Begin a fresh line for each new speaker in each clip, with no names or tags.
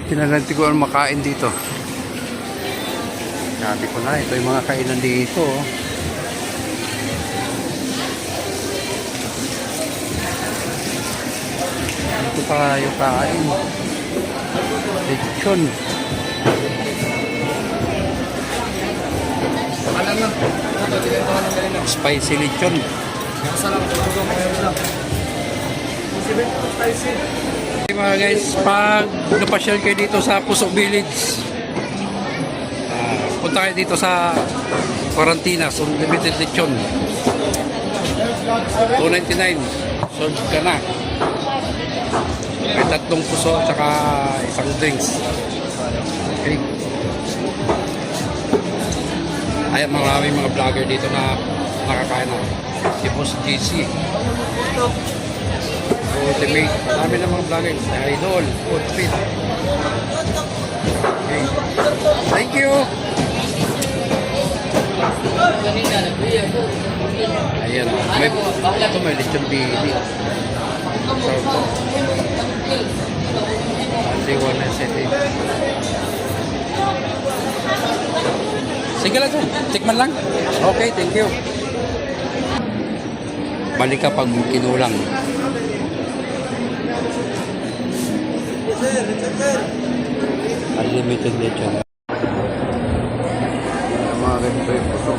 Kinananti ko ang makain dito. Sabi ko na, ito yung mga kainan dito. Ito tayo kain. Lechon. Spicy lechon. Okay mga guys, pag napasyal kayo dito sa Pusok Village, punta kayo dito sa Quarantinas, unlimited lechon. 299. Sold ka na. May 3 puso at saka isang drinks. Okay. Ayan, maraming mga vlogger dito na nakakain na. Si Boss GC. Ultimate. Marami na mga vlogger. Idol. Food Street. Okay. Thank you. Ayan. May lechon bili. So, Andiwan na set. Sige lang, tikman lang. Okay, thank you. Balik ka pag kinulang. Unlimited lechon. Mga ganito yung puso.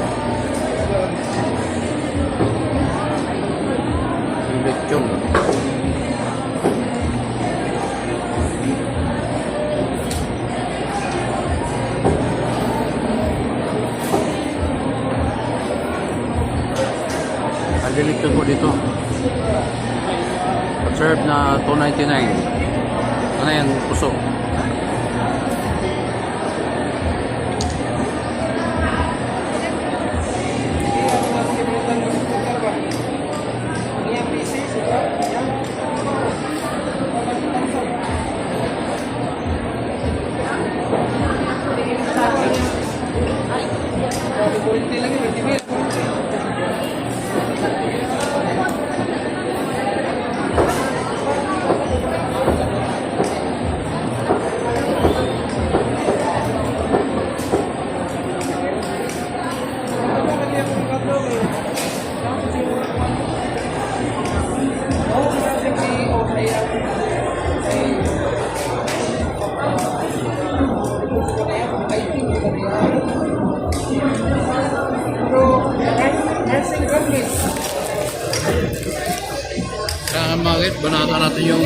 Yung lechon. Lechon po dito. Serve na 299. Ano yan? Puso. Banata natin yung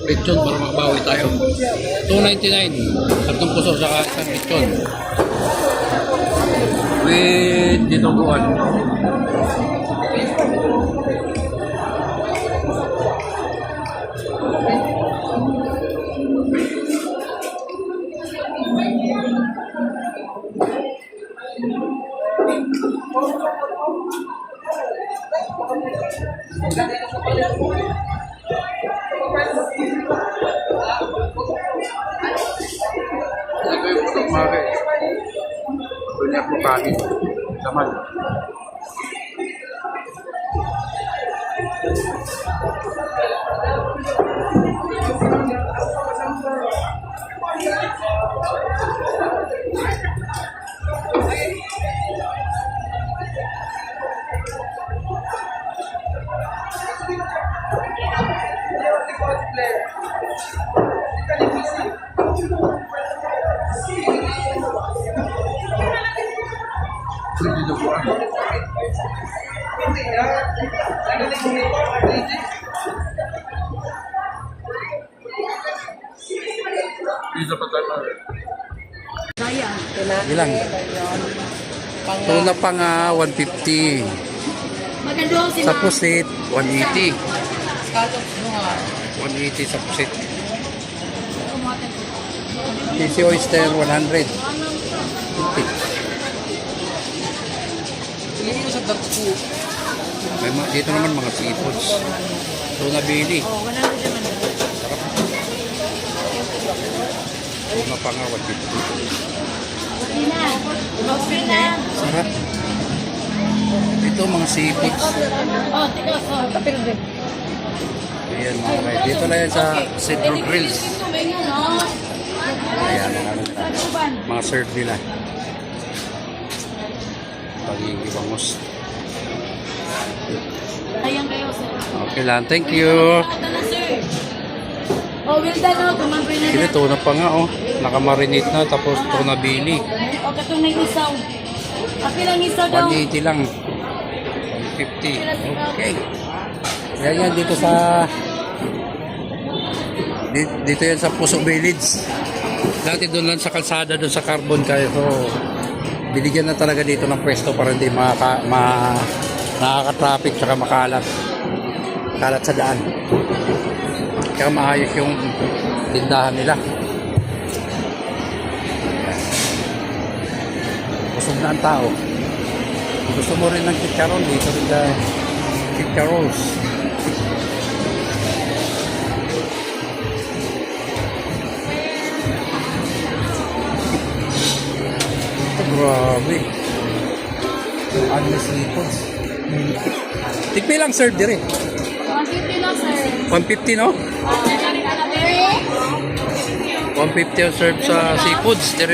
lechon para makabawi tayo. 299 3 puso sa isang lechon with dinuguan. Ito yung putok mga guys. Ito niya po kanin. Laman. Ilang? Tuna pa nga 150. Sa pusit 180. 180 sa pusit. Cheesy oyster 100. Dito naman mga seafoods. Tuna bili. Tuna pa nga 150. Sarap. Ito mga seafoods. Ayan mga guys. Dito na yan sa Cedro Grills. Ayan mga serve nila. Pagiging bangus.
Ayan kayo, sir.
Okay lang. Thank you.
Oh, well done, oh. Kumambay na
Ini tuna pa nga oh. Nakamarinate na tapos tuna bini.
O, katong may isaw. Apil ang isaw daw.
180 lang. 150. Okay. Yan yan dito sa dito yan sa Puso Village. Dati doon lang sa kalsada doon sa Carbon kayo. So binigyan na talaga dito ng pwesto para hindi nakaka-traffic tsaka makalat. Kalat sa daan. Kaya maayos yung tindahan nila. Busog na ang tao. Gusto mo rin ng chicharon dito rin sa chicharols. Grabe. Ano na seafoods. Tikpi lang sir dire.
150 lang, sir.
150 no? 150 ang serve sa seafoods dire.